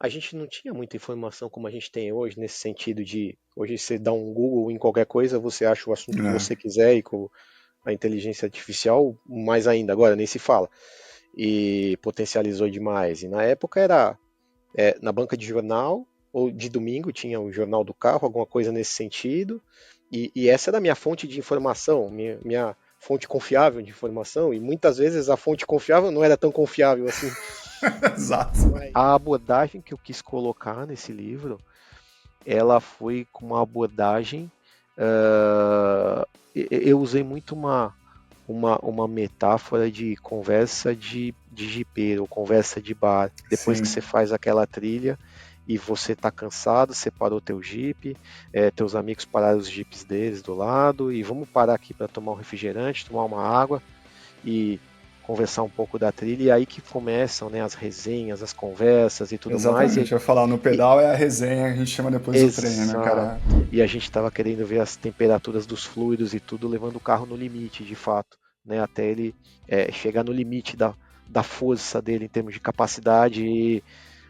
a gente não tinha muita informação como a gente tem hoje, nesse sentido de hoje você dá um Google em qualquer coisa, você acha o assunto que É, você quiser e com a inteligência artificial, mais ainda, agora nem se fala. E potencializou demais. E na época era na banca de jornal, ou de domingo tinha o jornal do carro, alguma coisa nesse sentido, e essa era a minha fonte de informação, minha fonte confiável de informação, e muitas vezes a fonte confiável não era tão confiável assim. exato. A abordagem que eu quis colocar nesse livro, ela foi com uma abordagem. Eu usei muito uma metáfora de conversa de jipeiro, conversa de bar. Depois que você Sim, faz aquela trilha e você tá cansado, você parou teu jipe, teus amigos pararam os jipes deles do lado e vamos parar aqui para tomar um refrigerante, tomar uma água e conversar um pouco da trilha. E aí que começam, né, as resenhas, as conversas e tudo mais. exatamente. Eu ia falar, no E, pedal é a resenha, a gente chama depois do treino, né, Exato. cara? E a gente estava querendo ver as temperaturas dos fluidos e tudo, levando o carro no limite, de fato, né? Até ele chegar no limite da força dele em termos de capacidade. E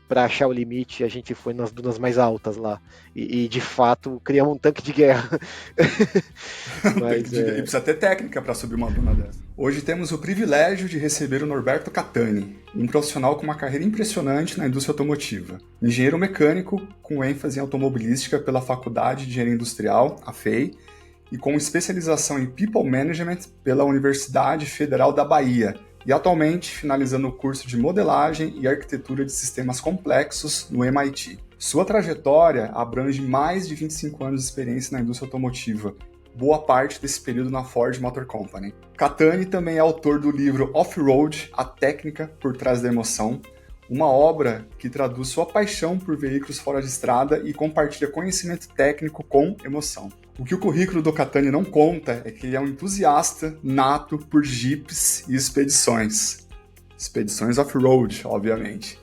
para achar o limite, a gente foi nas dunas mais altas lá. E de fato, criamos um tanque de guerra. Tem que Mas e precisa ter técnica para subir uma duna dessa. Hoje temos o privilégio de receber o Norberto Catani, um profissional com uma carreira impressionante na indústria automotiva. Engenheiro mecânico com ênfase em automobilística pela Faculdade de Engenharia Industrial, a FEI, e com especialização em People Management pela Universidade Federal da Bahia, e atualmente finalizando o curso de modelagem e arquitetura de sistemas complexos no MIT. Sua trajetória abrange mais de 25 anos de experiência na indústria automotiva, boa parte desse período na Ford Motor Company. Catani também é autor do livro Off-Road, a técnica por trás da emoção, uma obra que traduz sua paixão por veículos fora de estrada e compartilha conhecimento técnico com emoção. O que o currículo do Catani não conta é que ele é um entusiasta nato por jipes e expedições. Expedições off-road, obviamente.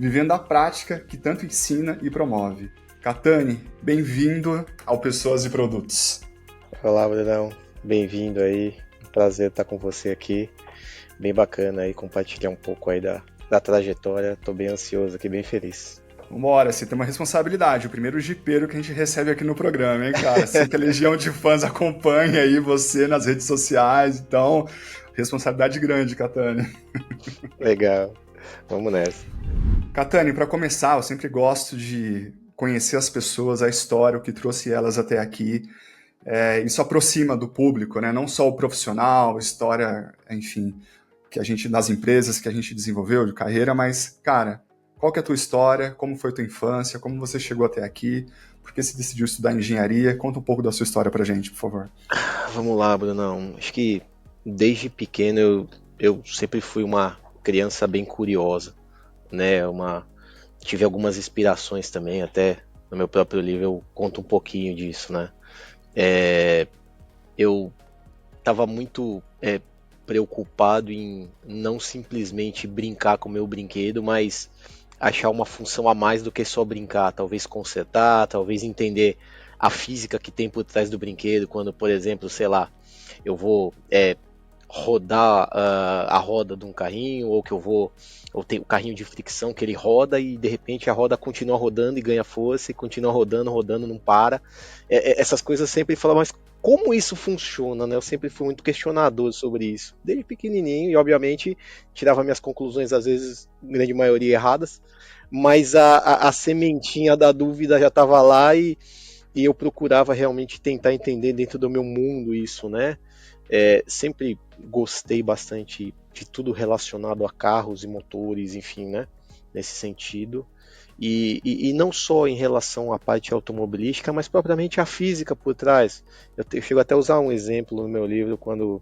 Vivendo a prática que tanto ensina e promove. Catani, bem-vindo ao Pessoas e Produtos. olá, Brunão. Bem-vindo aí. Um prazer estar com você aqui. Bem bacana aí compartilhar um pouco aí da trajetória. Tô bem ansioso aqui, bem feliz. Vambora, você tem uma responsabilidade. O primeiro jipeiro que a gente recebe aqui no programa, hein, cara? Sei que a legião de fãs acompanha aí você nas redes sociais, então, responsabilidade grande, Catani. Legal. Vamos nessa. Catani, para começar, eu sempre gosto de conhecer as pessoas, a história, o que trouxe elas até aqui. Isso aproxima do público, né? Não só o profissional, história, enfim, que a gente das empresas que a gente desenvolveu de carreira, mas, cara, qual que é a tua história? Como foi a tua infância? Como você chegou até aqui? Por que você decidiu estudar engenharia? Conta um pouco da sua história pra gente, por favor. Vamos lá, Brunão. Acho que desde pequeno eu sempre fui uma criança bem curiosa, né? Tive algumas inspirações também, até no meu próprio livro eu conto um pouquinho disso, né? Eu estava muito preocupado em não simplesmente brincar com o meu brinquedo, mas achar uma função a mais do que só brincar, talvez consertar, talvez entender a física que tem por trás do brinquedo, quando, por exemplo, sei lá, eu vou rodar a roda de um carrinho, ou tem o carrinho de fricção que ele roda e de repente a roda continua rodando e ganha força e continua rodando, rodando, não para. Essas coisas sempre falam, mas como isso funciona, né? Eu sempre fui muito questionador sobre isso, desde pequenininho, e obviamente tirava minhas conclusões, às vezes, grande maioria erradas, mas a sementinha da dúvida já estava lá e eu procurava realmente tentar entender dentro do meu mundo isso, né? Sempre gostei bastante de tudo relacionado a carros e motores, enfim, né? Nesse sentido. E não só em relação à parte automobilística, mas propriamente a física por trás. Eu chego até a usar um exemplo no meu livro quando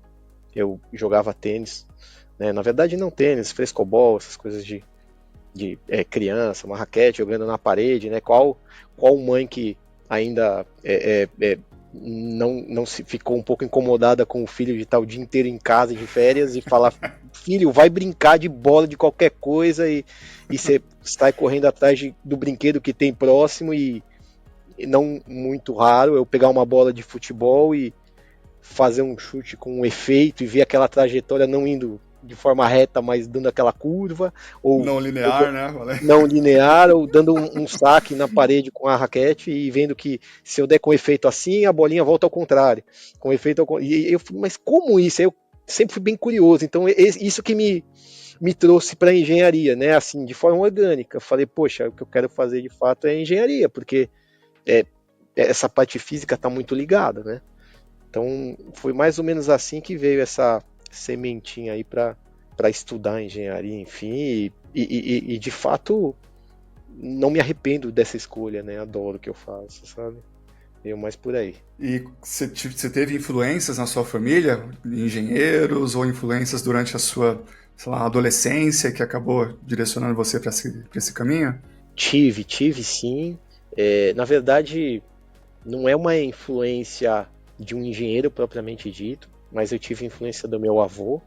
eu jogava tênis, né? Na verdade não tênis, frescobol, essas coisas de criança, uma raquete jogando na parede, né? Qual mãe que ainda não se ficou um pouco incomodada com o filho de estar o dia inteiro em casa de férias e falar, filho, vai brincar de bola de qualquer coisa e você sai correndo atrás do brinquedo que tem próximo e não muito raro eu pegar uma bola de futebol e fazer um chute com um efeito e ver aquela trajetória não indo de forma reta, mas dando aquela curva, ou, Não ou linear, né? não linear, ou dando um saque na parede com a raquete e vendo que se eu der com efeito assim, a bolinha volta ao contrário. Com efeito e eu, mas como isso? Eu sempre fui bem curioso, então isso que me trouxe para engenharia, né? Assim, de forma orgânica. Eu falei, poxa, o que eu quero fazer de fato é engenharia, porque é, essa parte física está muito ligada, né? Então foi mais ou menos assim que veio essa sementinha aí para estudar engenharia, enfim, e de fato não me arrependo dessa escolha, né? Adoro o que eu faço, sabe? Eu mais por aí. E você teve influências na sua família, engenheiros, ou influências durante a sua, sei lá, adolescência que acabou direcionando você para esse caminho? Tive sim. Na verdade, não é uma influência de um engenheiro propriamente dito, mas eu tive influência do meu avô,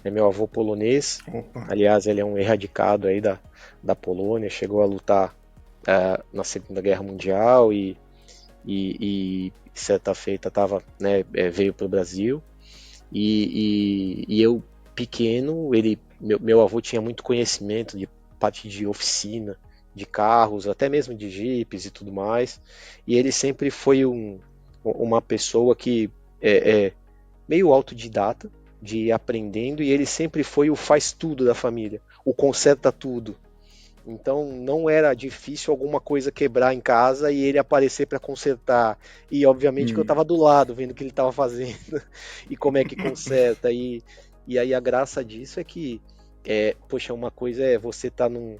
né, meu avô polonês. Opa. Aliás, ele é um erradicado aí da Polônia, chegou a lutar na Segunda Guerra Mundial e certa feita tava, né, veio para o Brasil e eu pequeno, meu avô tinha muito conhecimento de parte de oficina, de carros, até mesmo de jipes e tudo mais, e ele sempre foi uma pessoa que é meio autodidata, de ir aprendendo, e ele sempre foi o faz tudo da família, o conserta tudo. Então não era difícil alguma coisa quebrar em casa e ele aparecer para consertar. E obviamente que eu estava do lado, vendo o que ele estava fazendo e como é que conserta. E aí a graça disso é que, poxa, uma coisa é você estar num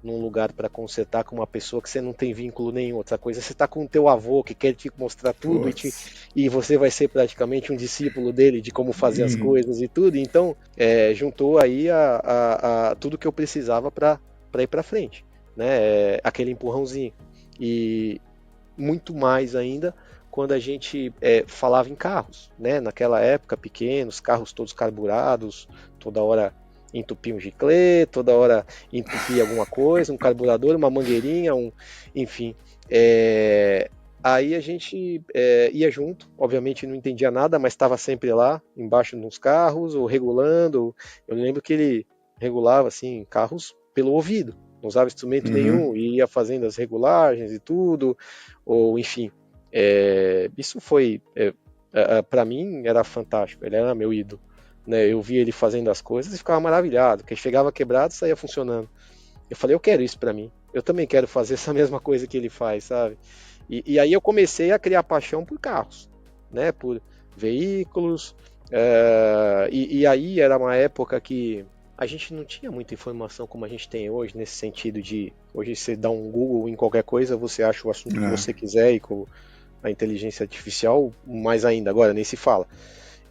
lugar para consertar com uma pessoa que você não tem vínculo nenhum. Outra coisa é você estar com o teu avô que quer te mostrar tudo e você vai ser praticamente um discípulo dele de como fazer as coisas e tudo. Então juntou aí a tudo que eu precisava para ir para frente, né? Aquele empurrãozinho. E muito mais ainda quando a gente falava em carros, né? Naquela época, pequenos, carros todos carburados, toda hora entupia um giclê, toda hora entupia alguma coisa, um carburador, uma mangueirinha, enfim. Aí a gente ia junto, obviamente não entendia nada, mas estava sempre lá, embaixo dos carros, ou regulando. Eu lembro que ele regulava assim carros pelo ouvido, não usava instrumento nenhum, e ia fazendo as regulagens e tudo, ou enfim. Isso foi, para mim, era fantástico, ele era meu ídolo. Né? Eu via ele fazendo as coisas e ficava maravilhado, que chegava quebrado, saía funcionando. Eu falei, eu quero isso para mim, eu também quero fazer essa mesma coisa que ele faz, sabe? E aí eu comecei a criar paixão por carros, né? Por veículos, e aí era uma época que a gente não tinha muita informação como a gente tem hoje, nesse sentido de hoje você dá um Google em qualquer coisa, você acha o assunto que você quiser, e com a inteligência artificial, mais ainda, agora nem se fala.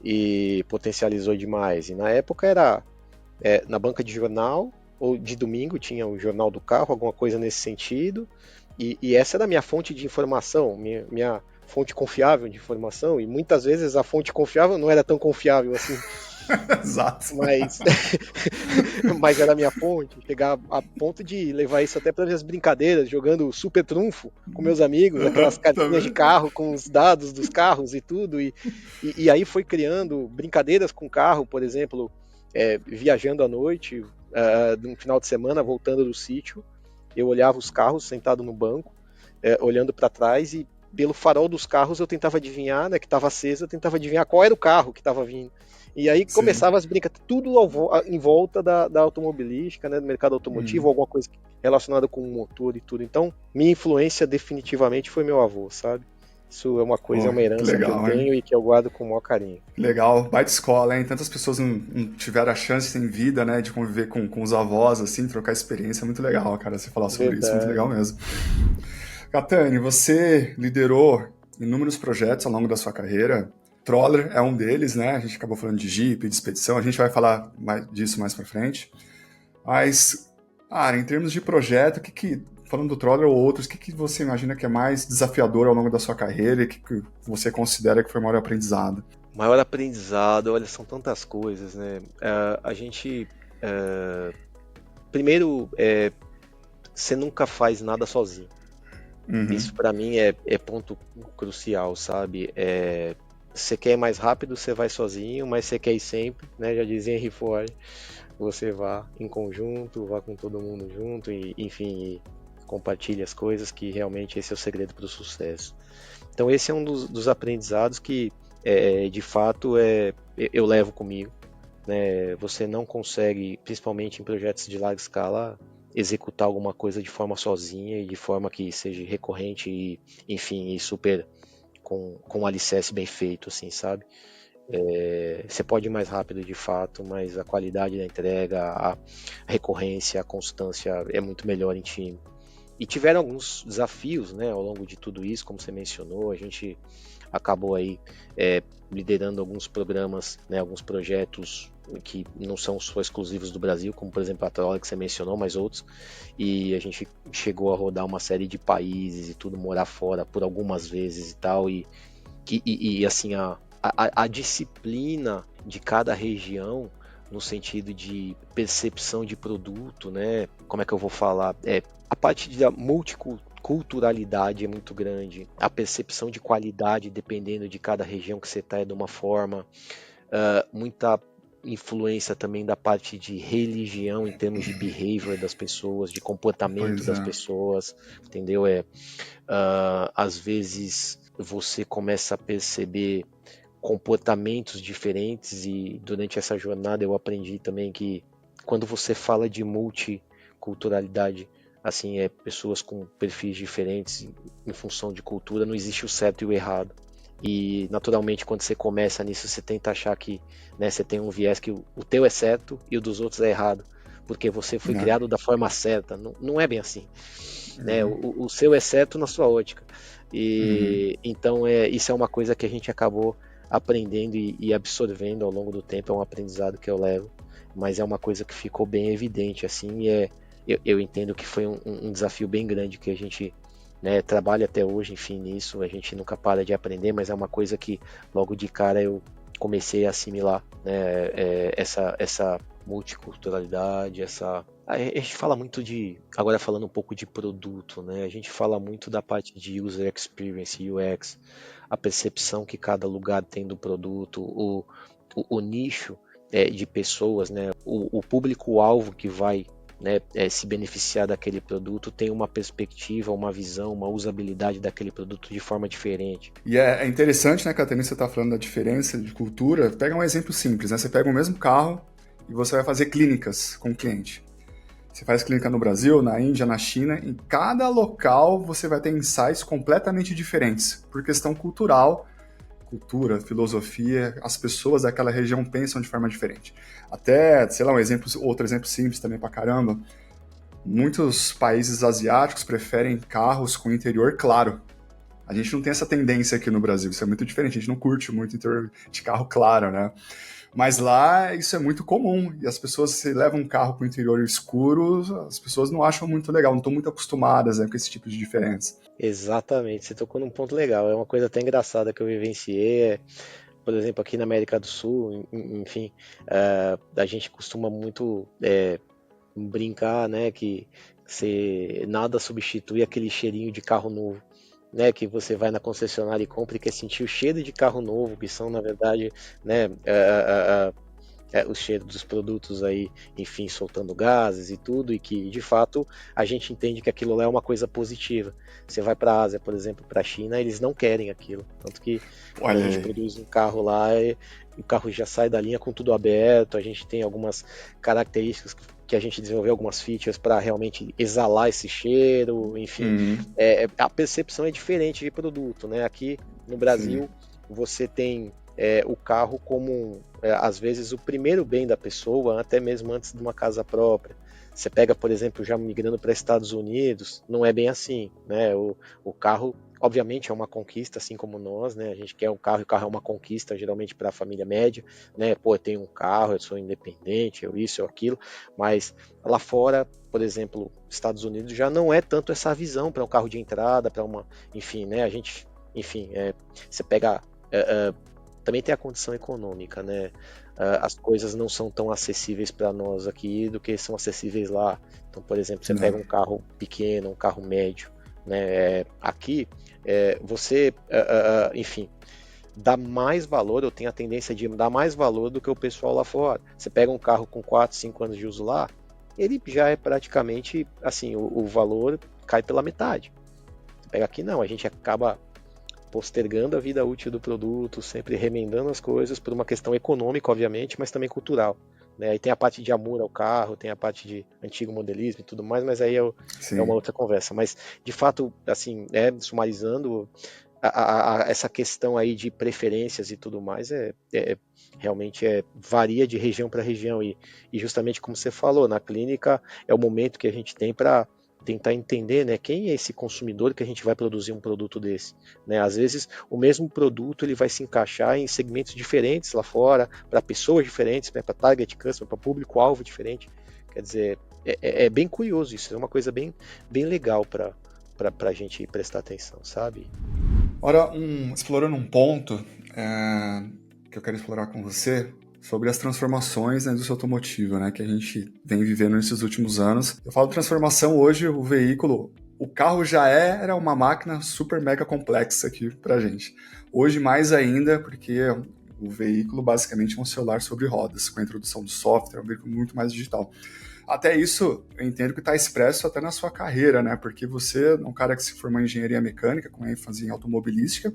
E potencializou demais. E na época era na banca de jornal, ou de domingo tinha o jornal do carro, alguma coisa nesse sentido, e essa era a minha fonte de informação, minha fonte confiável de informação, e muitas vezes a fonte confiável não era tão confiável assim. Exato. Mas era a minha fonte, chegar a ponto de levar isso até para as brincadeiras, jogando super trunfo com meus amigos, aquelas cartinhas de carro com os dados dos carros e tudo, e aí foi criando brincadeiras com carro, por exemplo, viajando à noite, no final de semana, voltando do sítio, eu olhava os carros sentado no banco, olhando para trás, e pelo farol dos carros eu tentava adivinhar, né, que estava aceso, eu tentava adivinhar qual era o carro que estava vindo. E aí começava as brincadeiras, tudo em volta da automobilística, né, do mercado automotivo, alguma coisa relacionada com o motor e tudo. Então, minha influência definitivamente foi meu avô, sabe? Isso é uma coisa, é uma herança que eu tenho e que eu guardo com o maior carinho. Legal, baita escola, hein? Tantas pessoas não tiveram a chance em vida, né, de conviver com os avós, assim, trocar experiência. Muito legal, cara, você falar sobre isso, muito legal mesmo. Catani, você liderou inúmeros projetos ao longo da sua carreira. Troller é um deles, né? A gente acabou falando de Jeep, de expedição, a gente vai falar disso mais pra frente. Mas, em termos de projeto, falando do Troller ou outros, o que você imagina que é mais desafiador ao longo da sua carreira e que você considera que foi o maior aprendizado? Maior aprendizado, olha, são tantas coisas, né? A gente... primeiro, você nunca faz nada sozinho. Isso para mim é ponto crucial, sabe? você quer ir mais rápido, você vai sozinho, mas você quer ir sempre, né? Já dizia Henry Ford, você vá em conjunto, vá com todo mundo junto e, enfim, compartilhe as coisas, que realmente esse é o segredo para o sucesso. Então esse é um dos aprendizados que, de fato, eu levo comigo, né? Você não consegue, principalmente em projetos de larga escala, executar alguma coisa de forma sozinha e de forma que seja recorrente e, enfim, e super com um alicerce bem feito, assim, sabe? Você pode ir mais rápido de fato, mas a qualidade da entrega, a recorrência, a constância é muito melhor em time. E tiveram alguns desafios, né, ao longo de tudo isso, como você mencionou, a gente acabou aí liderando alguns programas, né, alguns projetos que não são só exclusivos do Brasil, como por exemplo a Trolla que você mencionou, mas outros, e a gente chegou a rodar uma série de países e tudo, morar fora por algumas vezes e tal, e assim, a disciplina de cada região no sentido de percepção de produto, né? Como é que eu vou falar? A parte da multiculturalidade é muito grande. A percepção de qualidade, dependendo de cada região que você está, é de uma forma. Muita influência também da parte de religião em termos de behavior das pessoas, de comportamento Pois das é. pessoas, entendeu? Às vezes você começa a perceber comportamentos diferentes e durante essa jornada eu aprendi também que quando você fala de multiculturalidade, assim, pessoas com perfis diferentes em função de cultura, não existe o certo e o errado. E naturalmente quando você começa nisso, você tenta achar que, né, você tem um viés que o teu é certo e o dos outros é errado, porque você foi Né? criado da forma certa. Não, não é bem assim, né? Uhum. O seu é certo na sua ótica. Uhum. E então isso é uma coisa que a gente acabou aprendendo e absorvendo ao longo do tempo. É um aprendizado que eu levo, mas é uma coisa que ficou bem evidente assim. Eu entendo que foi um desafio bem grande que a gente, né, trabalha até hoje, enfim, nisso. A gente nunca para de aprender, mas é uma coisa que logo de cara eu comecei a assimilar, né, essa multiculturalidade, essa. A gente fala muito de, agora falando um pouco de produto, né? A gente fala muito da parte de user experience, UX, a percepção que cada lugar tem do produto, o nicho de pessoas, né? O público-alvo que vai, né, se beneficiar daquele produto tem uma perspectiva, uma visão, uma usabilidade daquele produto de forma diferente. E é interessante, né, Catarina, você está falando da diferença de cultura. Pega um exemplo simples, né? Você pega o mesmo carro e você vai fazer clínicas com o cliente. Você faz clínica no Brasil, na Índia, na China. Em cada local você vai ter insights completamente diferentes, por questão cultural, cultura, filosofia, as pessoas daquela região pensam de forma diferente. Até, sei lá, outro exemplo simples também pra caramba. Muitos países asiáticos preferem carros com interior claro. A gente não tem essa tendência aqui no Brasil, isso é muito diferente, a gente não curte muito interior de carro claro, né? Mas lá isso é muito comum, e as pessoas, se levam um carro com o interior escuro, as pessoas não acham muito legal, não estão muito acostumadas, né, com esse tipo de diferença. Exatamente, você tocou num ponto legal. É uma coisa até engraçada que eu vivenciei. Por exemplo, aqui na América do Sul, enfim, a gente costuma muito brincar, né, que nada substitui aquele cheirinho de carro novo, né, que você vai na concessionária e compra e quer sentir o cheiro de carro novo, que são, na verdade, né, o cheiro dos produtos aí, enfim, soltando gases e tudo, e que de fato a gente entende que aquilo lá é uma coisa positiva. Você vai para a Ásia, por exemplo, para a China, eles não querem aquilo. Tanto que quando a Olha gente aí. produz um carro lá, o carro já sai da linha com tudo aberto, a gente tem algumas características que a gente desenvolveu algumas features para realmente exalar esse cheiro, enfim, Uhum, a percepção é diferente de produto, né? Aqui no sim. Brasil você tem o carro como às vezes o primeiro bem da pessoa, até mesmo antes de uma casa própria. Você pega, por exemplo, já migrando para Estados Unidos, não é bem assim, né? O carro, obviamente, é uma conquista, assim como nós, né? A gente quer um carro e o carro é uma conquista, geralmente para a família média, né? Pô, eu tenho um carro, eu sou independente, eu isso, eu aquilo, mas lá fora, por exemplo, Estados Unidos já não é tanto essa visão para um carro de entrada, para uma, enfim, né? A gente, enfim, você pega também tem a condição econômica, né? As coisas não são tão acessíveis para nós aqui do que são acessíveis lá. Então, por exemplo, você pega Não. um carro pequeno, um carro médio, né? Aqui, você, enfim, dá mais valor, eu tenho a tendência de dar mais valor do que o pessoal lá fora. Você pega um carro com 4, 5 anos de uso lá, ele já é praticamente, assim, o valor cai pela metade. Você pega aqui não, a gente acaba postergando a vida útil do produto, sempre remendando as coisas por uma questão econômica, obviamente, mas também cultural. Né? Aí tem a parte de amor ao carro, tem a parte de antigo modelismo e tudo mais, mas aí é uma Sim. outra conversa. Mas, de fato, assim, sumarizando, essa questão aí de preferências e tudo mais realmente varia de região para região e justamente como você falou, na clínica é o momento que a gente tem para tentar entender, né, quem é esse consumidor que a gente vai produzir um produto desse, né? Às vezes o mesmo produto ele vai se encaixar em segmentos diferentes lá fora, para pessoas diferentes, né, para target customer, para público-alvo diferente. Quer dizer, é bem curioso isso, é uma coisa bem legal para a gente prestar atenção, sabe? Ora, explorando um ponto que eu quero explorar com você sobre as transformações na indústria automotiva, né, que a gente vem vivendo nesses últimos anos. Eu falo transformação hoje, o veículo, o carro já era uma máquina super mega complexa aqui pra gente. Hoje mais ainda, porque o veículo basicamente é um celular sobre rodas, com a introdução do software, é um veículo muito mais digital. Até isso, eu entendo que está expresso até na sua carreira, né? Porque você é um cara que se formou em engenharia mecânica, com ênfase em automobilística,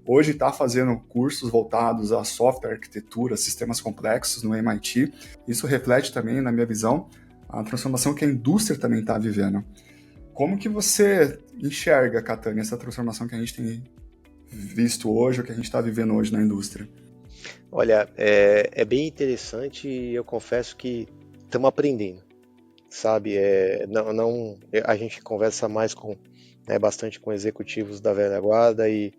hoje está fazendo cursos voltados a software, arquitetura, sistemas complexos no MIT. Isso reflete também, na minha visão, a transformação que a indústria também está vivendo. Como que você enxerga, Catânia, essa transformação que a gente tem visto hoje, ou que a gente está vivendo hoje na indústria? Olha, é bem interessante e eu confesso que estamos aprendendo, sabe? A gente conversa mais bastante com executivos da velha guarda e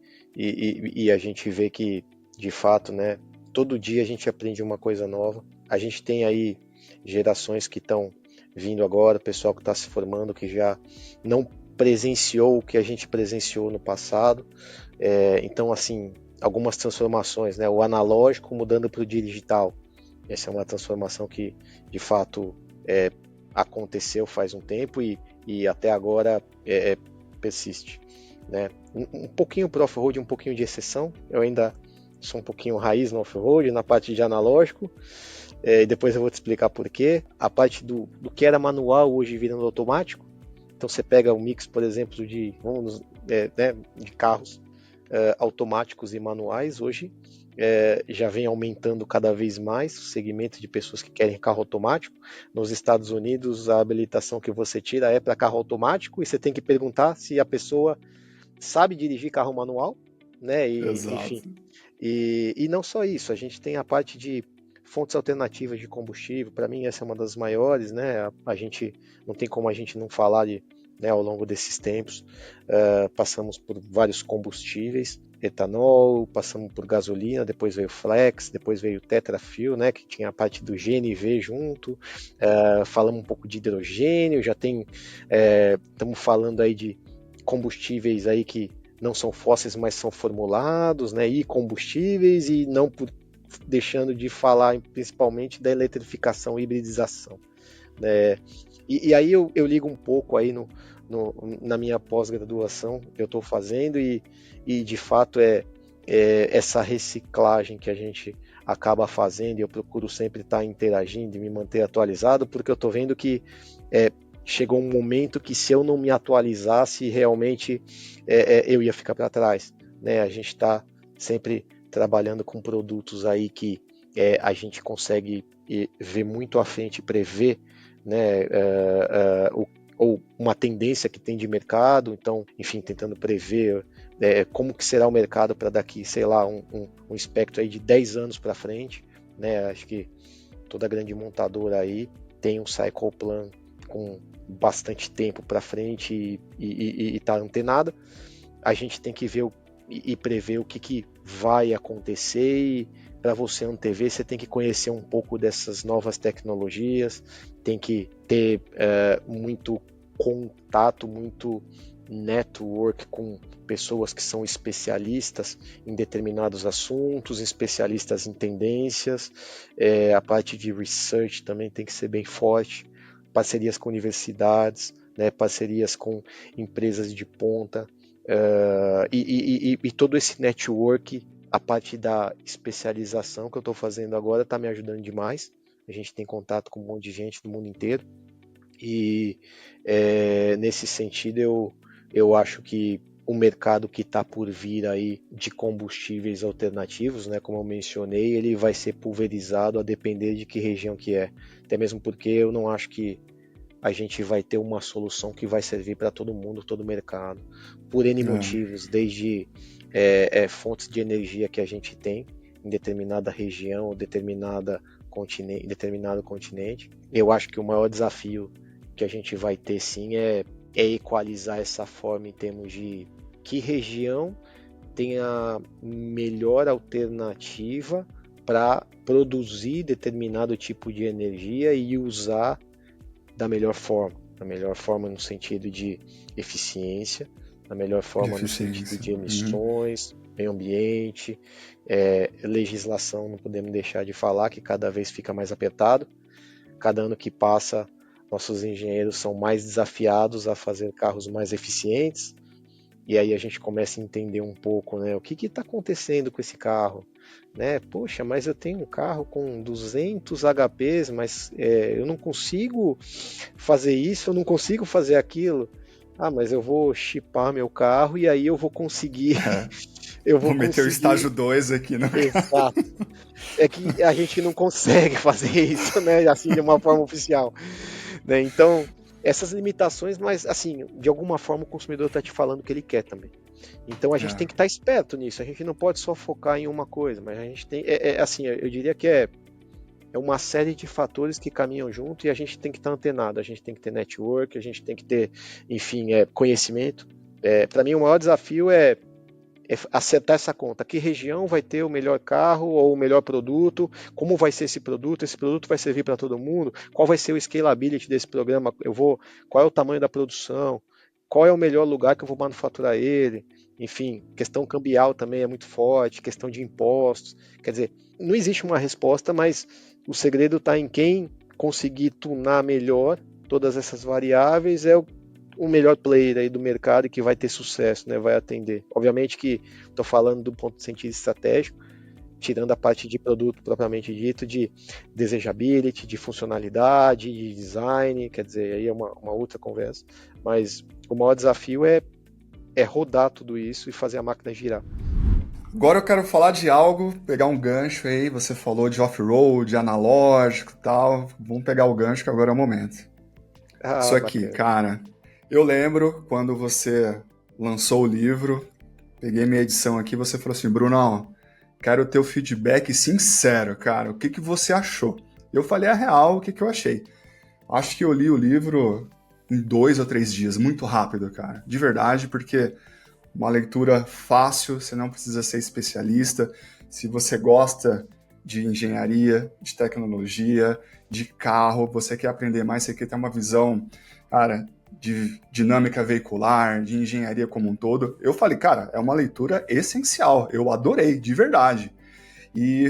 a gente vê que, de fato, né, todo dia a gente aprende uma coisa nova. A gente tem aí gerações que estão vindo agora, pessoal que está se formando, que já não presenciou o que a gente presenciou no passado. Então, assim, algumas transformações, né? O analógico mudando para o digital. Essa é uma transformação que, de fato, aconteceu faz um tempo e até agora persiste. Né? Um pouquinho para off-road, um pouquinho de exceção. Eu ainda sou um pouquinho raiz no off-road, na parte de analógico. E depois eu vou te explicar por quê. A parte do que era manual hoje virando automático. Então você pega um mix, por exemplo, de carros automáticos e manuais. Hoje já vem aumentando cada vez mais o segmento de pessoas que querem carro automático. Nos Estados Unidos, a habilitação que você tira é para carro automático e você tem que perguntar se a pessoa sabe dirigir carro manual, né? Enfim. Exato. E não só isso, a gente tem a parte de fontes alternativas de combustível. Para mim, essa é uma das maiores, né? A gente não tem como a gente não falar né, ao longo desses tempos. Passamos por vários combustíveis, etanol, passamos por gasolina, depois veio flex, depois veio tetrafuel, né, que tinha a parte do GNV junto. Falamos um pouco de hidrogênio, já tem, estamos falando aí de combustíveis aí que não são fósseis, mas são formulados, né, e combustíveis, e não deixando de falar principalmente da eletrificação e hibridização. Né? E aí eu ligo um pouco aí na minha pós-graduação que eu estou fazendo e de fato essa reciclagem que a gente acaba fazendo e eu procuro sempre estar interagindo e me manter atualizado, porque eu estou vendo que chegou um momento que se eu não me atualizasse, realmente eu ia ficar para trás. Né? A gente está sempre trabalhando com produtos aí que a gente consegue ver muito à frente, prever, né, ou uma tendência que tem de mercado, então, enfim, tentando prever como que será o mercado para daqui, sei lá, um espectro aí de 10 anos para frente, né? Acho que toda grande montadora aí tem um cycle plan com bastante tempo para frente e está antenada. A gente tem que ver e prever o que vai acontecer e para você antever, você tem que conhecer um pouco dessas novas tecnologias, tem que ter muito contato, muito network com pessoas que são especialistas em determinados assuntos, especialistas em tendências, a parte de research também tem que ser bem forte, parcerias com universidades, né, parcerias com empresas de ponta, e todo esse network a parte da especialização que eu estou fazendo agora está me ajudando demais. A gente tem contato com um monte de gente do mundo inteiro. E nesse sentido eu acho que o mercado que está por vir aí de combustíveis alternativos, né, como eu mencionei, ele vai ser pulverizado a depender de que região que é. Até mesmo porque eu não acho que a gente vai ter uma solução que vai servir para todo mundo, todo o mercado, por N motivos, desde fontes de energia que a gente tem em determinada região ou determinado continente. Eu acho que o maior desafio que a gente vai ter sim é equalizar essa forma em termos de que região tem a melhor alternativa para produzir determinado tipo de energia e usar da melhor forma no sentido de eficiência, da melhor forma no sentido de emissões, meio ambiente, legislação, não podemos deixar de falar que cada vez fica mais apertado. Cada ano que passa, nossos engenheiros são mais desafiados a fazer carros mais eficientes, e aí a gente começa a entender um pouco, né, o que está acontecendo com esse carro. Né? Poxa, mas eu tenho um carro com 200 HPs, mas eu não consigo fazer isso, eu não consigo fazer aquilo. Ah, mas eu vou chipar meu carro e aí eu vou conseguir. Vou meter o estágio 2 aqui, né? Exato. É que a gente não consegue fazer isso, né? Assim, de uma forma oficial. Né? Então, essas limitações, mas assim, de alguma forma o consumidor está te falando o que ele quer também. Então a gente tem que estar esperto nisso, a gente não pode só focar em uma coisa, mas a gente tem, assim, eu diria que é uma série de fatores que caminham junto e a gente tem que estar antenado, a gente tem que ter network, a gente tem que ter, enfim, conhecimento. Para mim o maior desafio é acertar essa conta, que região vai ter o melhor carro ou o melhor produto, como vai ser esse produto vai servir para todo mundo, qual vai ser o scalability desse programa, qual é o tamanho da produção, qual é o melhor lugar que eu vou manufaturar ele, enfim, questão cambial também é muito forte, questão de impostos, quer dizer, não existe uma resposta, mas o segredo está em quem conseguir tunar melhor todas essas variáveis, o melhor player aí do mercado e que vai ter sucesso, né? Vai atender. Obviamente que estou falando do ponto de sentido estratégico, tirando a parte de produto propriamente dito, de desejability, de funcionalidade, de design, quer dizer, aí é uma outra conversa. Mas o maior desafio é rodar tudo isso e fazer a máquina girar. Agora eu quero falar de algo, pegar um gancho aí, você falou de off-road, analógico e tal, vamos pegar o gancho que agora é o momento. Isso aqui, bacana. Cara, eu lembro quando você lançou o livro, peguei minha edição aqui, você falou assim, Brunão, quero o teu feedback sincero, cara, o que você achou? Eu falei a real, o que eu achei. Acho que eu li o livro em 2 ou 3 dias, muito rápido, cara, de verdade, porque uma leitura fácil, você não precisa ser especialista, se você gosta de engenharia, de tecnologia, de carro, você quer aprender mais, você quer ter uma visão, cara, de dinâmica veicular, de engenharia como um todo, eu falei, cara, é uma leitura essencial, eu adorei, de verdade.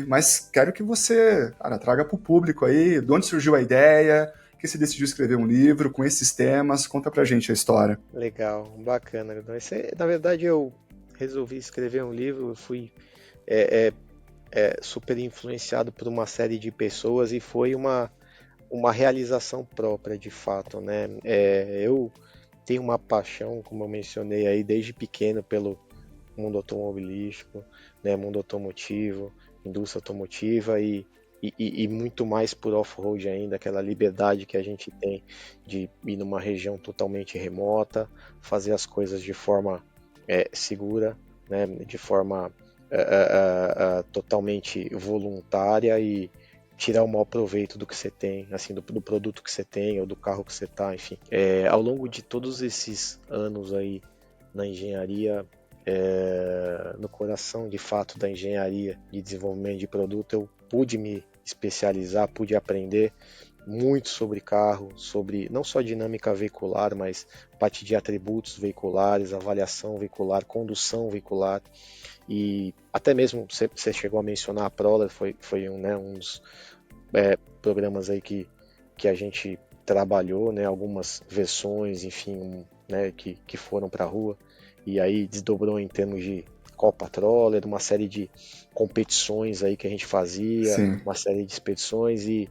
Mas quero que você, cara, traga para o público aí, de onde surgiu a ideia, que você decidiu escrever um livro com esses temas, conta pra gente a história. Legal, bacana. Na verdade, eu resolvi escrever um livro, eu fui super influenciado por uma série de pessoas e foi uma realização própria, de fato, né? Eu tenho uma paixão, como eu mencionei aí, desde pequeno pelo mundo automobilístico, né? Mundo automotivo, indústria automotiva e muito mais por off-road ainda, aquela liberdade que a gente tem de ir numa região totalmente remota, fazer as coisas de forma segura, né? De forma totalmente voluntária e tirar o maior proveito do que você tem, assim, do produto que você tem ou do carro que você tá, enfim. Ao longo de todos esses anos aí na engenharia, no coração de fato da engenharia de desenvolvimento de produto, eu pude me especializar, pude aprender muito sobre carro, sobre não só dinâmica veicular, mas parte de atributos veiculares, avaliação veicular, condução veicular e até mesmo você chegou a mencionar a Prola, foi um dos programas aí que a gente trabalhou, né, algumas versões, enfim, né, que foram para a rua e aí desdobrou em termos de Copa Troller, uma série de competições aí que a gente fazia, Sim. uma série de expedições e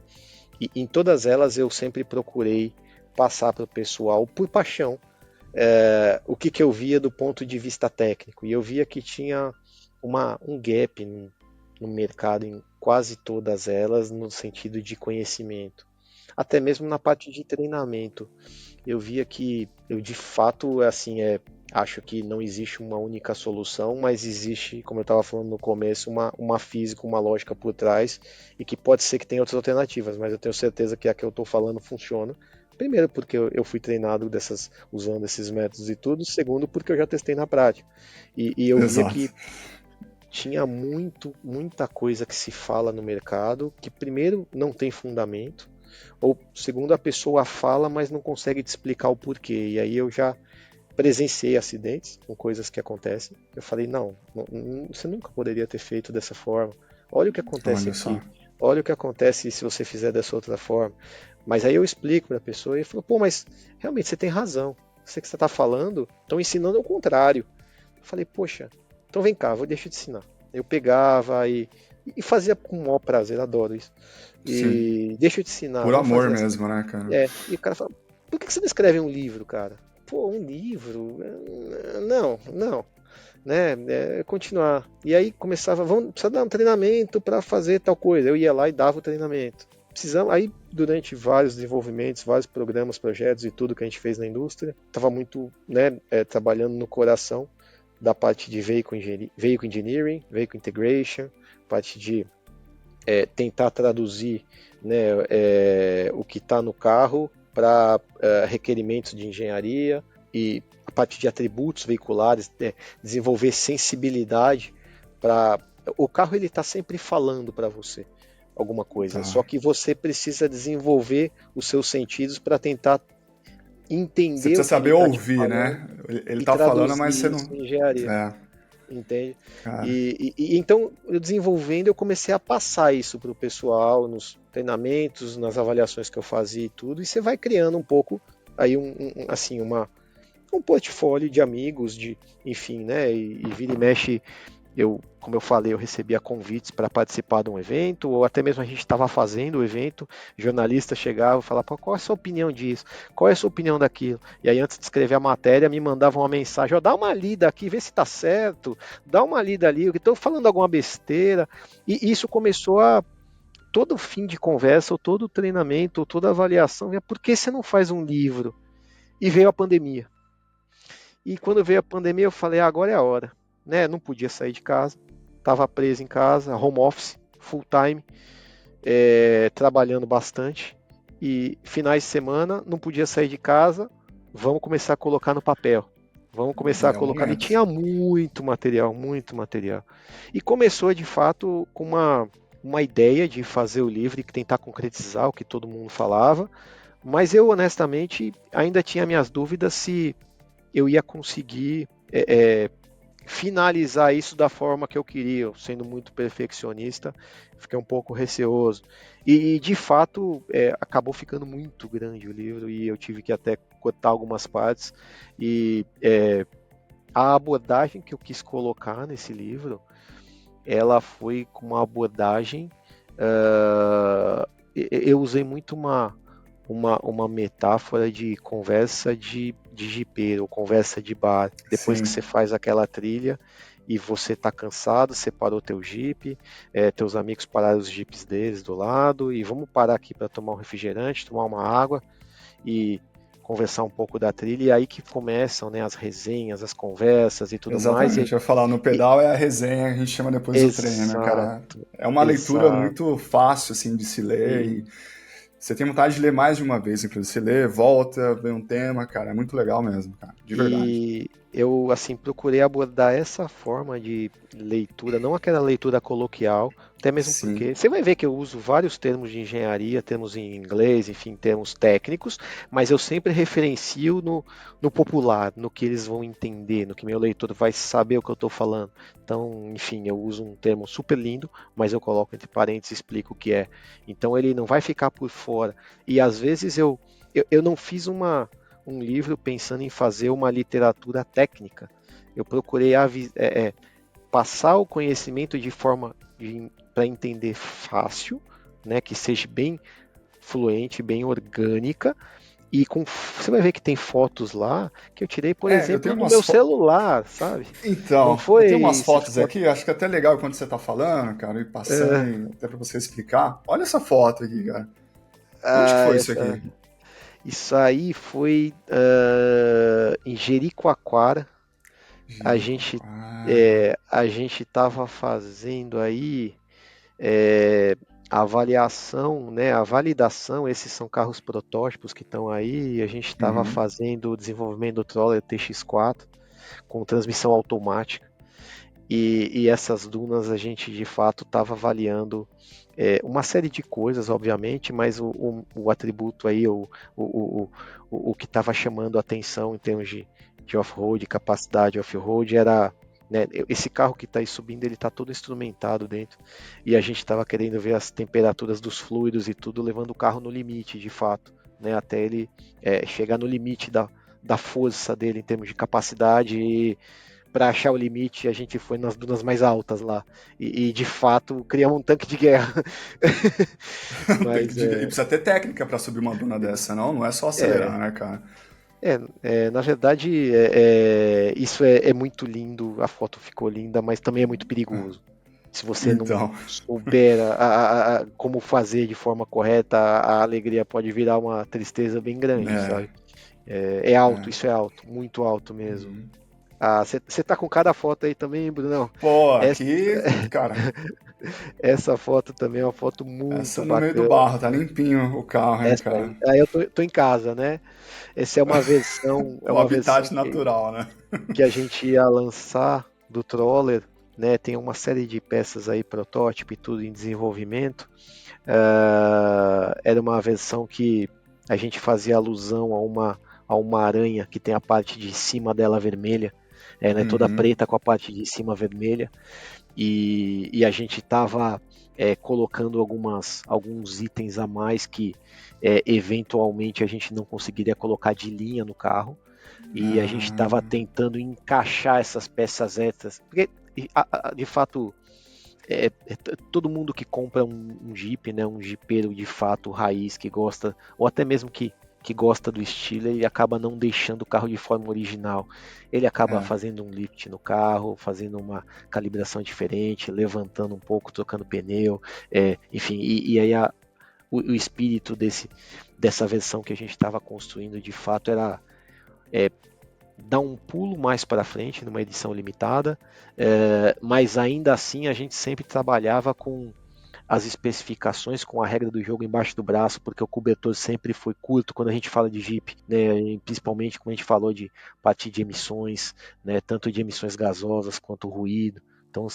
em todas elas eu sempre procurei passar para o pessoal, por paixão, o que eu via do ponto de vista técnico. E eu via que tinha um gap no mercado em quase todas elas, no sentido de conhecimento. Até mesmo na parte de treinamento. Eu via que eu de fato, assim, acho que não existe uma única solução, mas existe, como eu estava falando no começo, uma física, uma lógica por trás, e que pode ser que tenha outras alternativas, mas eu tenho certeza que a que eu estou falando funciona. Primeiro, porque eu fui treinado usando esses métodos e tudo. Segundo, porque eu já testei na prática. E eu via Exato. que tinha muita coisa que se fala no mercado que, primeiro, não tem fundamento, ou segundo, a pessoa fala, mas não consegue te explicar o porquê. E aí eu já presenciei acidentes com coisas que acontecem. Eu falei, não, você nunca poderia ter feito dessa forma. Olha o que acontece Olha só. aqui. Olha o que acontece se você fizer dessa outra forma. Mas aí eu explico para a pessoa e ele falou, pô, mas realmente você tem razão. Você que você está falando, estão ensinando ao contrário. Eu falei, poxa, então vem cá, deixa eu te ensinar. Eu pegava e fazia com o maior prazer, adoro isso. Sim. E deixa eu te ensinar, Por vamos amor fazer assim. mesmo, né, cara? E o cara fala, por que você não escreve um livro, cara? Pô, um livro? Não, né? Continuar. E aí começava, precisa dar um treinamento para fazer tal coisa. Eu ia lá e dava o treinamento. Precisamos, aí durante vários desenvolvimentos, vários programas, projetos e tudo que a gente fez na indústria, estava muito, né, trabalhando no coração da parte de vehicle engineering, vehicle integration, parte de tentar traduzir, né, o que está no carro para requerimentos de engenharia e a parte de atributos veiculares, desenvolver sensibilidade para o carro. Ele está sempre falando para você alguma coisa, Tá. só que você precisa desenvolver os seus sentidos para tentar Você entender precisa o que ele saber está te ouvir, falando né? Ele e tá falando, traduzir mas você não. isso em engenharia. É, Entende? cara. Então, eu desenvolvendo, eu comecei a passar isso para o pessoal, nos treinamentos, nas avaliações que eu fazia e tudo, e você vai criando um pouco aí assim, um portfólio de amigos, enfim, né? E vira e mexe, como eu falei, eu recebia convites para participar de um evento, ou até mesmo a gente estava fazendo o evento, jornalista chegava e falava, qual é a sua opinião disso? Qual é a sua opinião daquilo? E aí, antes de escrever a matéria, me mandavam uma mensagem, dá uma lida aqui, vê se está certo, dá uma lida ali, eu estou falando alguma besteira. E isso começou todo fim de conversa, ou todo treinamento, ou toda avaliação, por que você não faz um livro? E veio a pandemia. E quando veio a pandemia, eu falei, agora é a hora. Né? Não podia sair de casa, estava preso em casa, home office, full time, trabalhando bastante. E finais de semana, não podia sair de casa, vamos começar a colocar no papel. Vamos começar a É o colocar. E momento. tinha muito material, muito material. E começou, de fato, com uma ideia de fazer o livro e tentar concretizar o que todo mundo falava. Mas eu, honestamente, ainda tinha minhas dúvidas se eu ia conseguir finalizar isso da forma que eu queria, sendo muito perfeccionista, fiquei um pouco receoso. E de fato, acabou ficando muito grande o livro e eu tive que até cortar algumas partes. E a abordagem que eu quis colocar nesse livro, ela foi com uma abordagem. Eu usei muito uma metáfora de conversa de jipeiro, ou conversa de bar. Depois que Sim. você faz aquela trilha e você tá cansado, você parou teu jipe, teus amigos pararam os jipes deles do lado, e vamos parar aqui para tomar um refrigerante, tomar uma água e conversar um pouco da trilha. E aí que começam, né, as resenhas, as conversas e tudo mais. Exatamente. Eu ia falar, no E- pedal é a resenha, a gente chama depois do treino, cara. exato, É uma leitura exato. muito fácil, assim, de se ler E e você tem vontade de ler mais de uma vez, inclusive. Você lê, volta, vê um tema, cara. É muito legal mesmo, cara. De verdade. E eu, assim, procurei abordar essa forma de leitura, não aquela leitura coloquial, até mesmo Sim. porque você vai ver que eu uso vários termos de engenharia, termos em inglês, enfim, termos técnicos, mas eu sempre referencio no popular, no que eles vão entender, no que meu leitor vai saber o que eu estou falando. Então, enfim, eu uso um termo super lindo, mas eu coloco entre parênteses e explico o que é. Então, ele não vai ficar por fora. E às vezes eu não fiz um livro pensando em fazer uma literatura técnica. Eu procurei passar o conhecimento de forma para entender fácil, né, que seja bem fluente, bem orgânica, e você vai ver que tem fotos lá que eu tirei, por Eu exemplo, tenho do umas meu fotos. celular, sabe? Não Então, eu tenho foi umas esses fotos fotos. aqui, acho que é até legal quando você tá falando, cara, e passando, e até pra você explicar. Olha essa foto aqui, cara. Onde que foi isso aqui? Isso aí foi em Jericoacoara. A gente Jericoacoara. a gente estava fazendo aí é, a avaliação, né, a validação. Esses são carros protótipos que estão aí. A gente estava Uhum. fazendo o desenvolvimento do Troller TX4 com transmissão automática. E essas dunas a gente de fato estava avaliando uma série de coisas, obviamente, mas o atributo aí, o, o que estava chamando a atenção em termos de off-road, capacidade off-road, era, né, esse carro que está aí subindo, ele está todo instrumentado dentro, e a gente estava querendo ver as temperaturas dos fluidos e tudo, levando o carro no limite, de fato, né, até ele chegar no limite da força dele em termos de capacidade. E para achar o limite, a gente foi nas dunas mais altas lá. E de fato, criamos um tanque de guerra. Mas E precisa ter técnica pra subir uma duna dessa, não? Não é só é, acelerar, né, cara? na verdade, isso é muito lindo, a foto ficou linda, mas também é muito perigoso. Se você não Então, souber como fazer de forma correta, a alegria pode virar uma tristeza bem grande, é. sabe? É alto, É. isso é alto, muito alto mesmo. Uhum. Você tá com cada foto aí também, Brunão? Pô, Essa, aqui, cara, essa foto também é uma foto muito essa no meio do bacana. barro, tá limpinho o carro, hein, Essa cara? aí eu tô em casa, né? Essa é O uma versão habitat natural, né? que a gente ia lançar do Troller, né? Tem uma série de peças aí, protótipo e tudo em desenvolvimento. Era uma versão que a gente fazia alusão a uma aranha que tem a parte de cima dela vermelha, né, toda Uhum. preta com a parte de cima vermelha. E a gente estava colocando alguns itens a mais que eventualmente a gente não conseguiria colocar de linha no carro, e a gente estava Ah, tentando encaixar essas peças extras, porque de fato todo mundo que compra um Jeep, né, um Jeepeiro de fato raiz que gosta, ou até mesmo que gosta do estilo, ele acaba não deixando o carro de forma original. Ele acaba é. fazendo um lift no carro, fazendo uma calibração diferente, levantando um pouco, trocando pneu, enfim, e aí o espírito dessa versão que a gente estava construindo de fato era dar um pulo mais para frente numa edição limitada, mas ainda assim a gente sempre trabalhava com as especificações, com a regra do jogo embaixo do braço, porque o cobertor sempre foi curto quando a gente fala de Jeep, né? E principalmente quando a gente falou de parte de emissões, né? Tanto de emissões gasosas quanto ruído. Então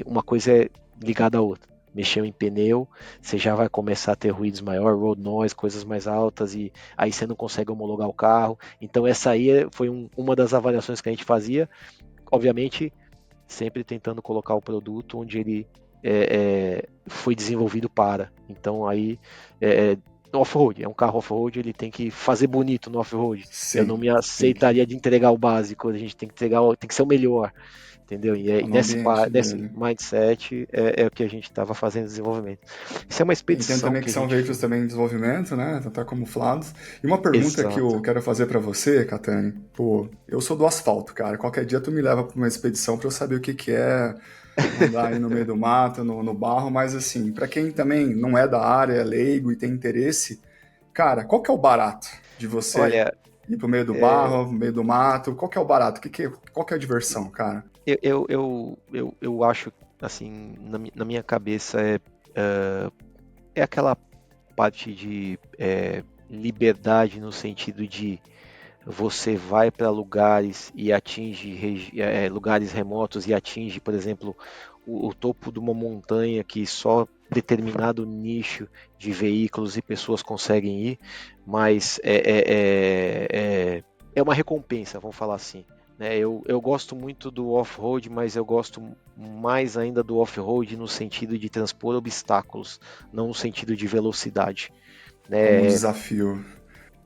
uma coisa é ligada à outra. Mexeu em pneu, você já vai começar a ter ruídos maiores, road noise, coisas mais altas, e aí você não consegue homologar o carro. Então essa aí foi uma das avaliações que a gente fazia, obviamente sempre tentando colocar o produto onde ele foi desenvolvido para. Então aí no off-road, é um carro off-road, ele tem que fazer bonito no off-road. Eu não Sim, me tem que aceitaria de entregar o básico, a gente tem que entregar, tem que ser o melhor, entendeu? E estar no ambiente nesse dele. mindset é o que a gente estava fazendo desenvolvimento. Isso é uma Entendo expedição também que que a são gente veículos fez. também em desenvolvimento, né? Então tá camuflados. E uma pergunta que Exato. eu quero fazer pra você, Catani. Pô, eu sou do asfalto, cara. Qualquer dia tu me leva pra uma expedição pra eu saber o que que é andar aí no meio do mato, no barro. Mas assim, pra quem também não é da área, é leigo e tem interesse, cara, qual que é o barato de você Olha, ir pro meio do é, barro, no meio do mato? Qual que é o barato? Qual que é a diversão, cara? eu acho, assim, na minha cabeça é aquela parte de liberdade no sentido de você vai para lugares e atinge lugares remotos e atinge, por exemplo, o topo de uma montanha que só determinado nicho de veículos e pessoas conseguem ir, mas é uma recompensa, vamos falar assim. Né? Eu gosto muito do off-road, mas eu gosto mais ainda do off-road no sentido de transpor obstáculos, não no sentido de velocidade. Como um Né? desafio.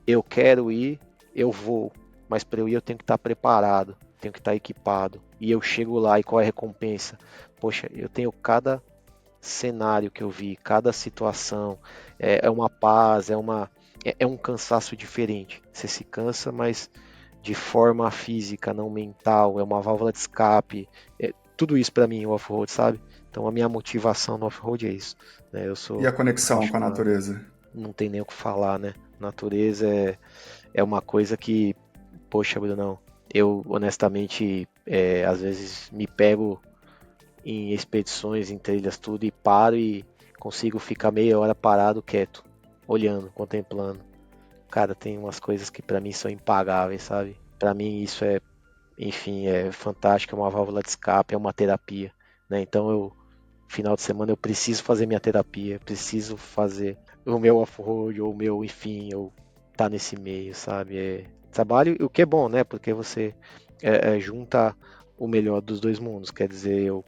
Eu quero ir, eu vou, mas para eu ir eu tenho que estar preparado. tenho que estar equipado. E eu chego lá e qual é a recompensa? Poxa, eu tenho cada cenário que eu vi, cada situação, é uma paz, é um cansaço diferente. Você se cansa, mas de forma física, não mental, é uma válvula de escape. Tudo isso para mim o off-road, sabe? Então a minha motivação no off-road é isso. Né? Eu E sou a conexão com a apaixonado, natureza? não tem nem o que falar, né? Natureza é uma coisa que, poxa, Brunão, eu honestamente às vezes me pego em expedições, em trilhas, tudo, e paro e consigo ficar meia hora parado, quieto, olhando, contemplando. Cara, tem umas coisas que pra mim são impagáveis, sabe? Pra mim isso enfim, é fantástico, é uma válvula de escape, é uma terapia, né? Então final de semana eu preciso fazer minha terapia, preciso fazer o meu off-road ou o meu, enfim, eu tá nesse meio, sabe? Trabalho, o que é bom, né? Porque você junta o melhor dos dois mundos, quer dizer, eu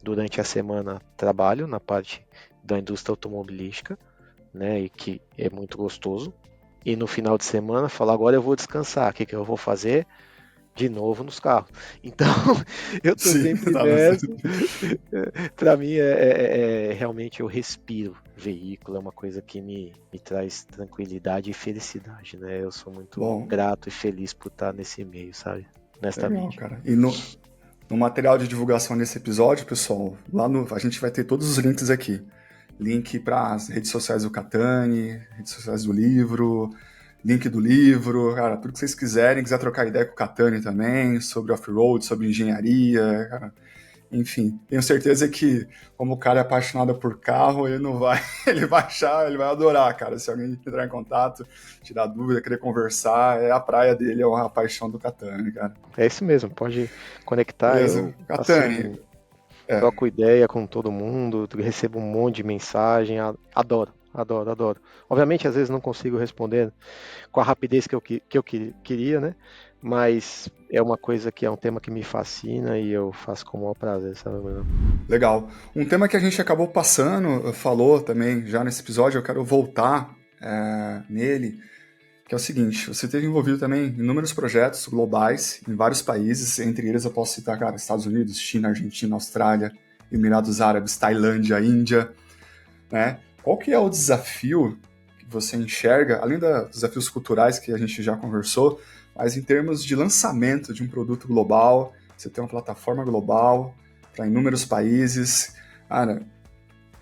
durante a semana trabalho na parte da indústria automobilística, né, e que é muito gostoso. E no final de semana falo, agora eu vou descansar, o que que eu vou fazer? De novo nos carros. Então, eu tô Sim, sempre tá, nessa. Para mim, realmente eu respiro veículo, é uma coisa que me traz tranquilidade e felicidade, né? Eu sou muito bom, grato e feliz por estar nesse meio, sabe? legal, Honestamente. cara. E no material de divulgação desse episódio, pessoal, a gente vai ter todos os links aqui. Link para as redes sociais do Catani, redes sociais do livro, link do livro, cara, tudo que vocês quiser trocar ideia com o Catani também, sobre off-road, sobre engenharia, cara. Enfim, tenho certeza que, como o cara é apaixonado por carro, ele não vai, ele vai achar, ele vai adorar, cara. Se alguém entrar em contato, tirar dúvida, querer conversar, é a praia dele, é a paixão do Catani, cara. É isso mesmo, pode conectar. Beleza? Eu, Catani, assim, troco ideia com todo mundo, recebo um monte de mensagem, adoro, adoro, adoro. Obviamente, às vezes não consigo responder com a rapidez que eu queria, né? Mas é uma coisa que é um tema que me fascina e eu faço com o maior prazer, sabe, Bruno? legal. Um tema que a gente acabou passando, falou também já nesse episódio, eu quero voltar nele, que é o seguinte, você esteve envolvido também em inúmeros projetos globais em vários países, entre eles eu posso citar, cara, Estados Unidos, China, Argentina, Austrália, Emirados Árabes, Tailândia, Índia, né? Qual que é o desafio que você enxerga, além dos desafios culturais que a gente já conversou, mas em termos de lançamento de um produto global, você tem uma plataforma global para inúmeros países, cara,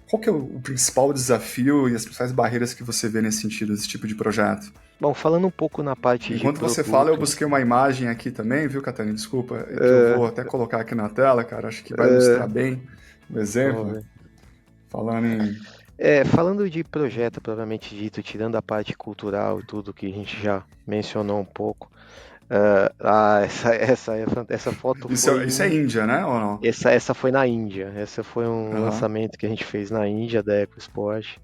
qual que é o principal desafio e as principais barreiras que você vê nesse sentido, desse tipo de projeto? Bom, falando um pouco na parte de Enquanto você fala, eu produtos, busquei uma imagem aqui também, viu, Catarina? Desculpa, que eu vou até colocar aqui na tela, cara. Acho que vai ilustrar bem o exemplo. vamos ver. Falando em. Falando de projeto propriamente dito, tirando a parte cultural e tudo que a gente já mencionou um pouco, essa foto foi Isso é Índia, né? Ou não? essa foi na Índia. Essa foi um Aham. lançamento que a gente fez na Índia da EcoSport.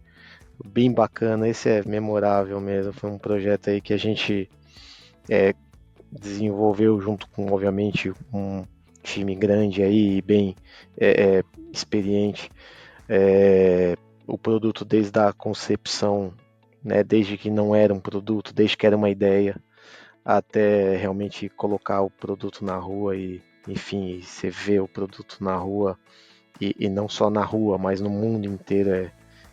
Bem bacana, esse é memorável mesmo. Foi um projeto aí que a gente desenvolveu junto com, obviamente, um time grande aí, bem experiente. O produto desde a concepção, né, desde que não era um produto, desde que era uma ideia, até realmente colocar o produto na rua e, enfim, você vê o produto na rua e não só na rua, mas no mundo inteiro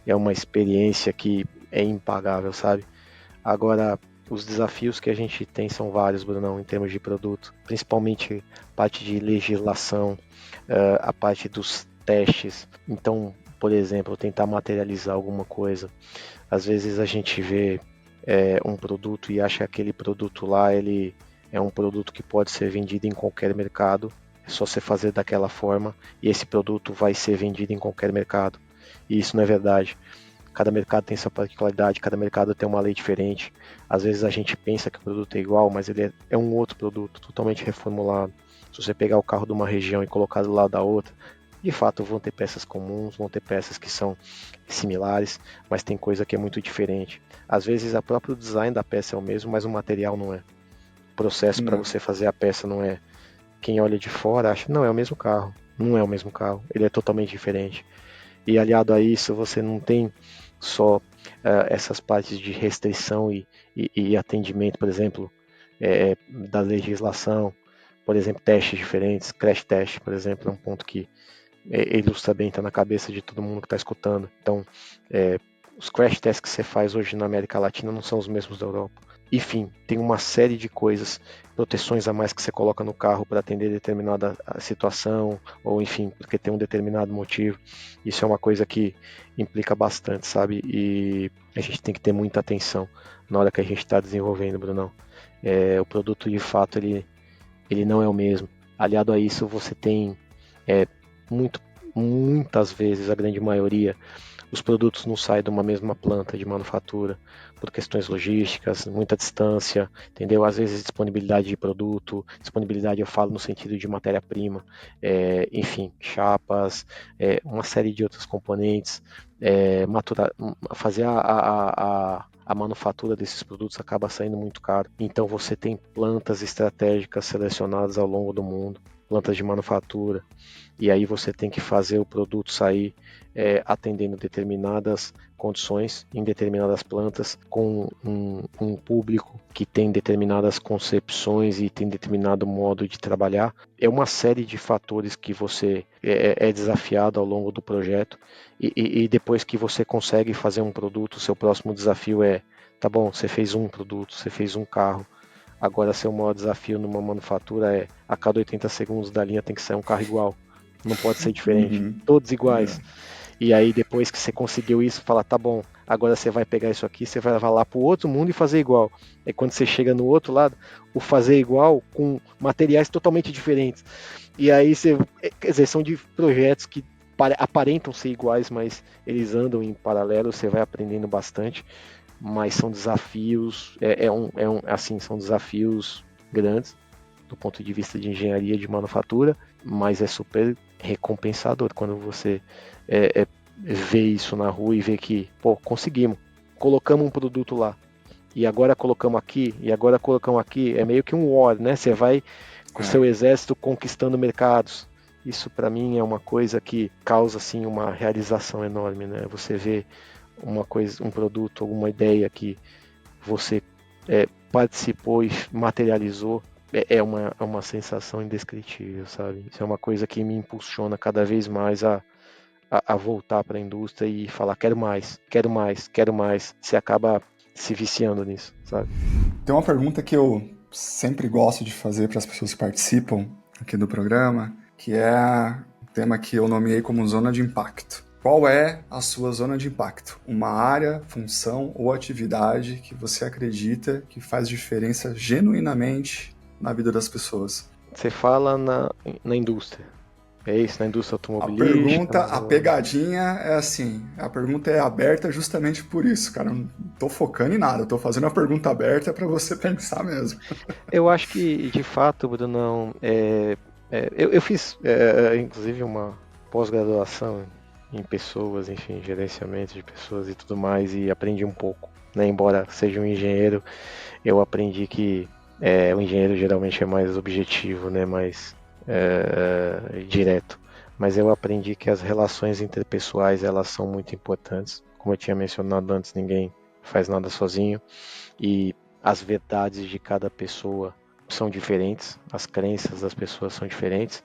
é uma experiência que é impagável, sabe? Agora, os desafios que a gente tem são vários, Brunão, em termos de produto, principalmente a parte de legislação, a parte dos testes. Então, por exemplo, tentar materializar alguma coisa. Às vezes a gente vê um produto e acha que aquele produto lá ele é um produto que pode ser vendido em qualquer mercado. É só você fazer daquela forma e esse produto vai ser vendido em qualquer mercado. E isso não é verdade. Cada mercado tem sua particularidade, cada mercado tem uma lei diferente. Às vezes a gente pensa que o produto é igual, mas ele é um outro produto, totalmente reformulado. Se você pegar o carro de uma região e colocar do lado da outra, de fato vão ter peças comuns, vão ter peças que são similares, mas tem coisa que é muito diferente. Às vezes o próprio design da peça é o mesmo, mas o material não é. O processo para Não. você fazer a peça não é. Quem olha de fora acha, não, é o mesmo carro. Não é o mesmo carro, ele é totalmente diferente. E aliado a isso, você não tem só essas partes de restrição e atendimento, por exemplo, da legislação. por exemplo, testes diferentes, crash test, por exemplo, é um ponto que ilustra bem, está na cabeça de todo mundo que está escutando. Então, os crash tests que você faz hoje na América Latina não são os mesmos da Europa. Enfim, tem uma série de coisas, proteções a mais que você coloca no carro para atender determinada situação, ou enfim, porque tem um determinado motivo. Isso é uma coisa que implica bastante, sabe? E a gente tem que ter muita atenção na hora que a gente está desenvolvendo, Brunão. O produto, de fato, ele não é o mesmo. Aliado a isso, você tem muito, muitas vezes, a grande maioria, os produtos não saem de uma mesma planta de manufatura por questões logísticas, muita distância, entendeu? Às vezes disponibilidade de produto, disponibilidade eu falo no sentido de matéria-prima, enfim, chapas, uma série de outros componentes, fazer a manufatura desses produtos acaba saindo muito caro. Então você tem plantas estratégicas selecionadas ao longo do mundo, plantas de manufatura, e aí você tem que fazer o produto sair atendendo determinadas condições em determinadas plantas, com um público que tem determinadas concepções e tem determinado modo de trabalhar. É uma série de fatores que você é desafiado ao longo do projeto, e depois que você consegue fazer um produto, o seu próximo desafio tá bom, você fez um produto, você fez um carro. Agora, seu maior desafio numa manufatura a cada 80 segundos da linha tem que sair um carro igual. Não pode ser diferente. Uhum. Todos iguais. E aí, depois que você conseguiu isso, fala, tá bom, agora você vai pegar isso aqui, você vai levar lá pro outro mundo e fazer igual. É quando você chega no outro lado, o fazer igual com materiais totalmente diferentes. E aí você, quer dizer, são de projetos que aparentam ser iguais, mas eles andam em paralelo, você vai aprendendo bastante. Mas são desafios, assim, são desafios grandes do ponto de vista de engenharia de manufatura, mas é super recompensador quando você vê isso na rua e vê que, pô, conseguimos, colocamos um produto lá, e agora colocamos aqui, é meio que um war, né? Você vai com o seu exército conquistando mercados. Isso para mim é uma coisa que causa assim uma realização enorme, né? Você vê uma coisa, um produto, alguma ideia que você participou e materializou, é uma sensação indescritível, sabe? Isso é uma coisa que me impulsiona cada vez mais a voltar para a indústria e falar, quero mais, quero mais, quero mais. Você acaba se viciando nisso, sabe? Tem uma pergunta que eu sempre gosto de fazer para as pessoas que participam aqui do programa, que é o tema que eu nomeei como zona de impacto. Qual é a sua zona de impacto? Uma área, função ou atividade que você acredita que faz diferença genuinamente na vida das pessoas? Você fala na indústria. É isso, na indústria A automobilística. pergunta, a pegadinha é assim, a pergunta é aberta justamente por isso, cara. Eu não tô focando em nada, eu tô fazendo a pergunta aberta para você pensar mesmo. Eu acho que, de fato, Brunão, eu fiz, inclusive, uma pós-graduação em pessoas, enfim, gerenciamento de pessoas e tudo mais, e aprendi um pouco, né? Embora seja um engenheiro, eu aprendi que o engenheiro geralmente é mais objetivo, né? Mais direto. Mas eu aprendi que as relações interpessoais, elas são muito importantes. Como eu tinha mencionado antes, ninguém faz nada sozinho, e as verdades de cada pessoa são diferentes, as crenças das pessoas são diferentes.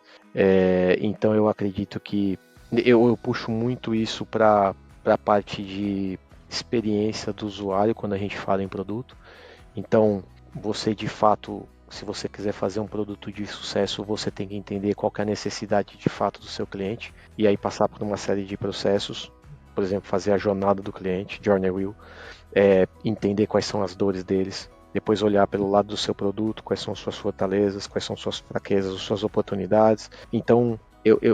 Então eu acredito que eu puxo muito isso para a parte de experiência do usuário quando a gente fala em produto. Então, você de fato, se você quiser fazer um produto de sucesso, você tem que entender qual que é a necessidade de fato do seu cliente e aí passar por uma série de processos, por exemplo, fazer a jornada do cliente, Journey Wheel, entender quais são as dores deles, depois olhar pelo lado do seu produto, quais são suas fortalezas, quais são suas fraquezas, suas oportunidades. Então,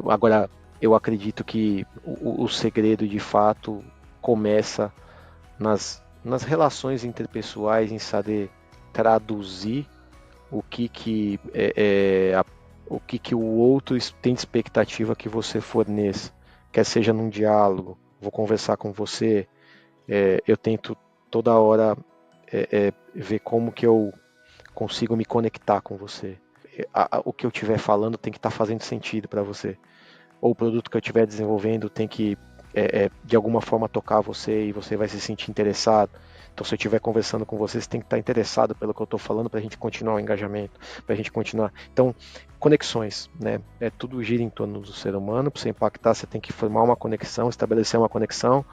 agora eu acredito que o segredo de fato começa nas relações interpessoais, em saber traduzir o que o outro tem de expectativa que você forneça, quer seja num diálogo, vou conversar com você, eu tento toda hora ver como que eu consigo me conectar com você. O que eu estiver falando tem que estar fazendo sentido para você. Ou o produto que eu estiver desenvolvendo tem que de alguma forma tocar você e você vai se sentir interessado. Então, se eu estiver conversando com você, você tem que estar interessado pelo que eu estou falando para a gente continuar o engajamento, para a gente continuar. Então, conexões, né? Tudo gira em torno do ser humano. Para você impactar, você tem que formar uma conexão, estabelecer uma conexão.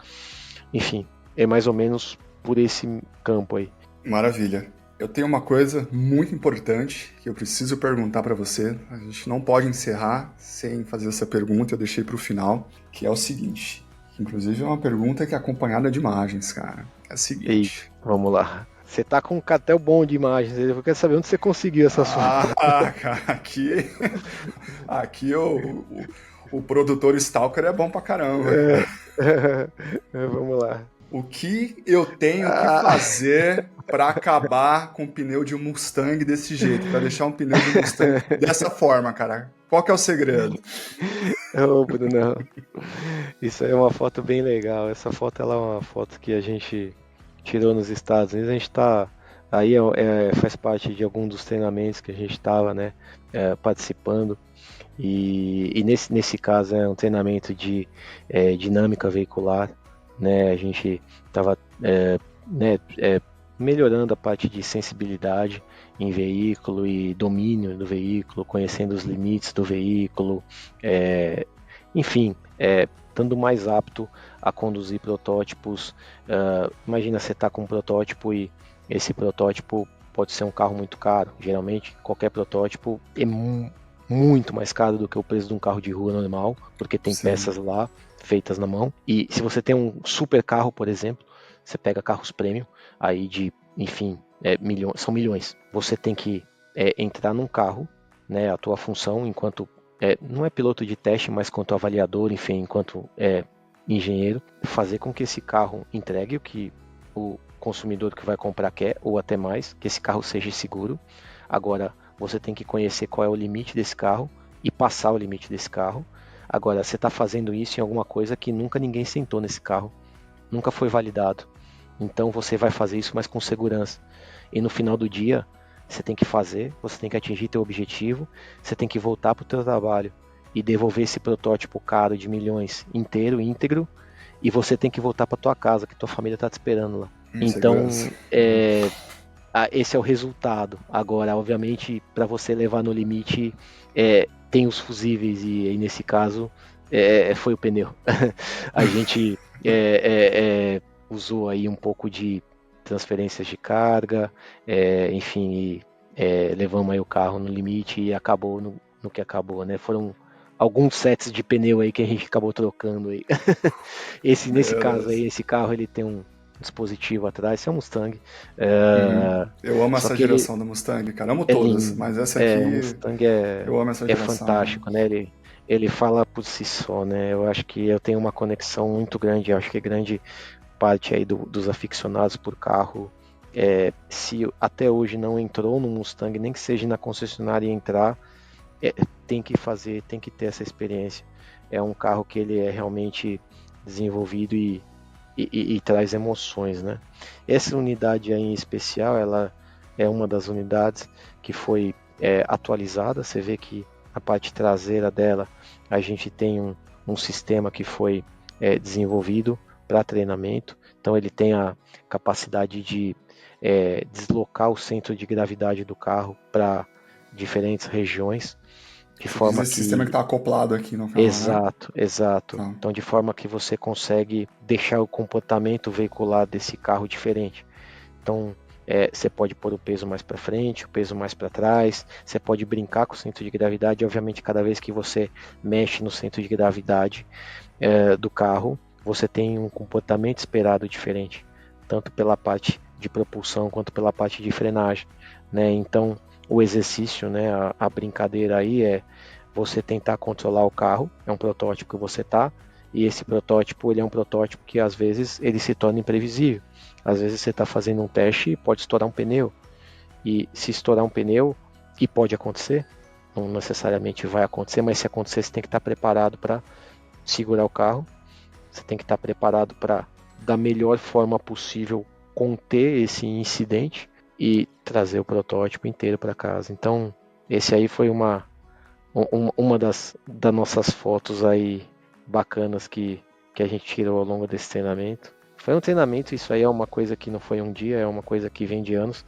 Enfim, é mais ou menos por esse campo aí. Maravilha. Eu tenho uma coisa muito importante que eu preciso perguntar para você. A gente não pode encerrar sem fazer essa pergunta, eu deixei para o final, que é o seguinte. Inclusive é uma pergunta que é acompanhada de imagens, cara. É a Eita, seguinte. vamos lá. Você tá com um cartel bom de imagens. Eu quero saber onde você conseguiu essas fotos. Cara, aqui o produtor Stalker é bom pra caramba. Vamos lá. O que eu tenho que Ah, fazer para acabar com o pneu de um Mustang desse jeito? Para deixar um pneu de Mustang dessa forma, cara? Qual que é o segredo? ô, Bruno, isso aí é uma foto bem legal. Essa foto ela é uma foto que a gente tirou nos Estados Unidos. A gente tá aí faz parte de algum dos treinamentos que a gente estava, né, participando. E nesse caso é um treinamento de dinâmica veicular, né? A gente estava né, melhorando a parte de sensibilidade em veículo e domínio do veículo, conhecendo os limites do veículo, enfim, estando mais apto a conduzir protótipos. Imagina você estar com um protótipo e esse protótipo pode ser um carro muito caro. Geralmente, qualquer protótipo é muito mais caro do que o preço de um carro de rua normal, porque tem Sim. peças lá feitas na mão. E se você tem um super carro, por exemplo, você pega carros premium, aí de, enfim, milhões, são milhões. Você tem que entrar num carro, né? A tua função enquanto não é piloto de teste, mas quanto avaliador, enfim, enquanto engenheiro, fazer com que esse carro entregue o que o consumidor que vai comprar quer, ou até mais, que esse carro seja seguro. Agora, você tem que conhecer qual é o limite desse carro e passar o limite desse carro. Agora, você está fazendo isso em alguma coisa que nunca ninguém sentou nesse carro, nunca foi validado. Então você vai fazer isso, mas com segurança. E no final do dia, você tem que fazer, você tem que atingir teu objetivo, você tem que voltar para o teu trabalho e devolver esse protótipo caro de milhões inteiro, íntegro, e você tem que voltar para tua casa, que tua família está te esperando lá. Segurança. Então, esse é o resultado. Agora, obviamente, para você levar no limite, tem os fusíveis e aí, nesse caso foi o pneu. A gente usou aí um pouco de transferências de carga, enfim, levamos aí o carro no limite e acabou no que acabou, né? Foram alguns sets de pneu aí que a gente acabou trocando aí. Nesse caso Beleza. aí, esse carro ele tem um dispositivo atrás, esse é um Mustang. Uhum. Eu amo Só essa que ele geração da Mustang, cara. Amo é todas, lindo. mas essa O aqui, Mustang eu amo essa é geração. fantástico, né? Ele fala por si só, né? Eu acho que eu tenho uma conexão muito grande, eu acho que é grande parte aí dos aficionados por carro. Se até hoje não entrou no Mustang, nem que seja na concessionária e entrar, tem que fazer, tem que ter essa experiência. É um carro que ele é realmente desenvolvido e traz emoções, né? Essa unidade aí em especial, ela é uma das unidades que foi atualizada. Você vê que a parte traseira dela, a gente tem um sistema que foi desenvolvido para treinamento. Então ele tem a capacidade de deslocar o centro de gravidade do carro para diferentes regiões, de Você diz forma esse sistema que que está acoplado aqui no carro, né? exato, exato. Tá. Então, de forma que você consegue deixar o comportamento veicular desse carro diferente. Então, você pode pôr o peso mais para frente, o peso mais para trás. Você pode brincar com o centro de gravidade. Obviamente, cada vez que você mexe no centro de gravidade do carro, você tem um comportamento esperado diferente, tanto pela parte de propulsão quanto pela parte de frenagem, né? Então, o exercício, né, a brincadeira aí é você tentar controlar o carro. É um protótipo que você tá, e esse protótipo ele é um protótipo que às vezes ele se torna imprevisível. Às vezes você está fazendo um teste e pode estourar um pneu, e se estourar um pneu, e pode acontecer, não necessariamente vai acontecer, mas se acontecer você tem que estar preparado para segurar o carro, você tem que estar preparado para da melhor forma possível conter esse incidente e trazer o protótipo inteiro para casa. Então, esse aí foi uma das nossas fotos aí bacanas que que a gente tirou ao longo desse treinamento. Foi um treinamento, isso aí é uma coisa que não foi um dia, é uma coisa que vem de anos.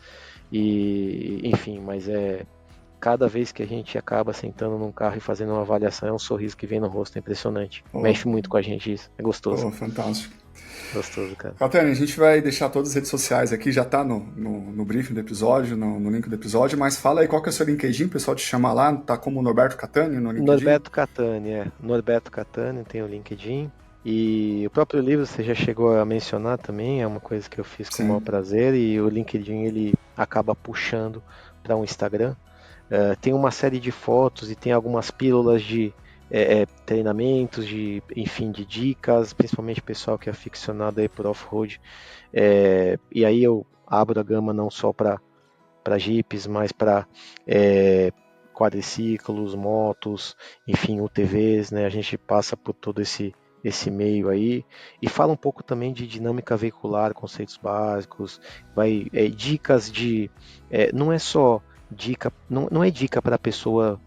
E, enfim, mas cada vez que a gente acaba sentando num carro e fazendo uma avaliação, é um sorriso que vem no rosto, é impressionante. Oh, Mexe muito com a gente isso, é gostoso. fantástico. Gostoso, cara. Catane, a gente vai deixar todas as redes sociais aqui, já tá no briefing do episódio, no link do episódio, mas fala aí qual que é o seu LinkedIn, o pessoal te chama lá, tá como Norberto Catani no LinkedIn? Norberto Catani, Norberto Catani, tem o LinkedIn. E o próprio livro você já chegou a mencionar também, é uma coisa que eu fiz com o maior prazer, e o LinkedIn ele acaba puxando para um Instagram. Tem uma série de fotos e tem algumas pílulas de treinamentos, enfim, de dicas, principalmente pessoal que é aficionado aí por off-road. E aí eu abro a gama não só para jipes, mas para quadriciclos, motos, enfim, UTVs, né? A gente passa por todo esse meio aí e fala um pouco também de dinâmica veicular, conceitos básicos, dicas de, não é só dica, não é dica para a pessoa,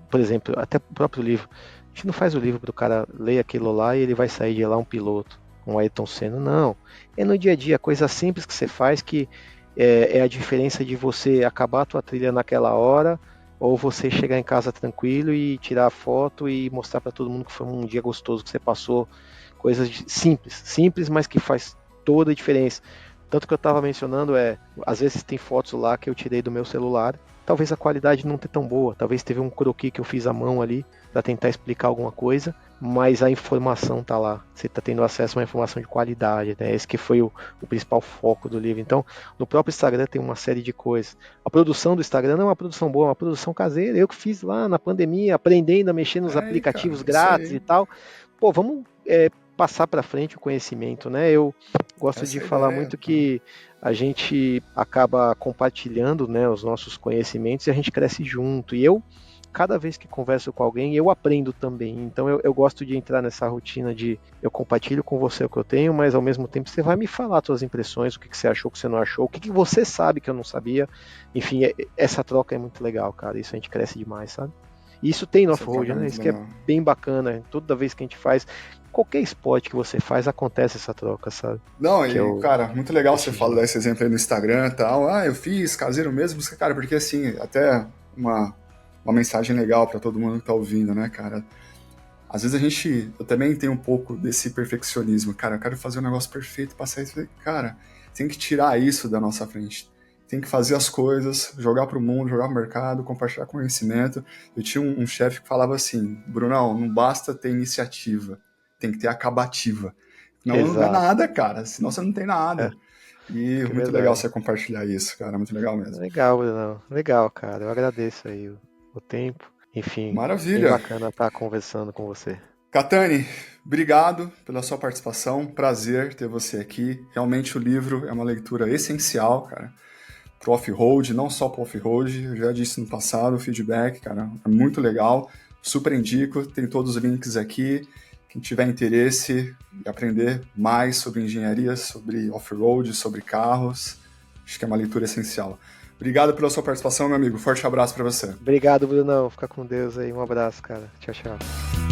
por exemplo, até o próprio livro, a gente não faz o livro para o cara ler aquilo lá e ele vai sair de lá um piloto, um Ayrton Senna, não, é no dia a dia, coisa simples que você faz que é a diferença de você acabar a tua trilha naquela hora ou você chegar em casa tranquilo e tirar a foto e mostrar para todo mundo que foi um dia gostoso que você passou, coisas simples, mas que faz toda a diferença. Tanto que eu estava mencionando às vezes tem fotos lá que eu tirei do meu celular, talvez a qualidade não esteja tão boa, talvez teve um croquis que eu fiz à mão ali para tentar explicar alguma coisa, mas a informação tá lá, você está tendo acesso a uma informação de qualidade, né? Esse que foi o principal foco do livro. Então, no próprio Instagram tem uma série de coisas. A produção do Instagram não é uma produção boa, é uma produção caseira. Eu que fiz lá na pandemia, aprendendo a mexer nos aplicativos grátis e tal. Pô, vamos passar para frente o conhecimento, né? Eu gosto de falar muito que a gente acaba compartilhando, né, os nossos conhecimentos e a gente cresce junto. E cada vez que converso com alguém, eu aprendo também. Então eu gosto de entrar nessa rotina de eu compartilho com você o que eu tenho, mas ao mesmo tempo você vai me falar suas impressões, o que você achou, o que você não achou, o que você sabe que eu não sabia. Enfim, essa troca é muito legal, cara. Isso a gente cresce demais, sabe? E isso tem no off-road, né? Isso que é bem bacana. Toda vez que a gente faz, qualquer esporte que você faz, acontece essa troca, sabe? Não, cara, muito legal você falar desse exemplo aí no Instagram e tal. Ah, eu fiz caseiro mesmo, cara, porque assim, até uma mensagem legal para todo mundo que tá ouvindo, né, cara? Às vezes eu também tenho um pouco desse perfeccionismo, cara, eu quero fazer um negócio perfeito, passar isso, cara, tem que tirar isso da nossa frente. Tem que fazer as coisas, jogar pro mundo, jogar pro mercado, compartilhar conhecimento. Eu tinha um chefe que falava assim, Brunão, não basta ter iniciativa, tem que ter acabativa. Não é nada, cara, senão você não tem nada. E muito legal você compartilhar isso, cara, muito legal mesmo. Legal, Brunão, legal, cara, eu agradeço aí o tempo. Enfim, maravilha. Bem bacana estar conversando com você. Catani, obrigado pela sua participação, prazer ter você aqui. Realmente o livro é uma leitura essencial, cara, pro off-road, não só pro off-road, eu já disse no passado, o feedback, cara, é muito legal, super indico, tem todos os links aqui. Quem tiver interesse em aprender mais sobre engenharia, sobre off-road, sobre carros, acho que é uma leitura essencial. Obrigado pela sua participação, meu amigo. Forte abraço para você. Obrigado, Brunão. Fica com Deus aí. Um abraço, cara. Tchau, tchau.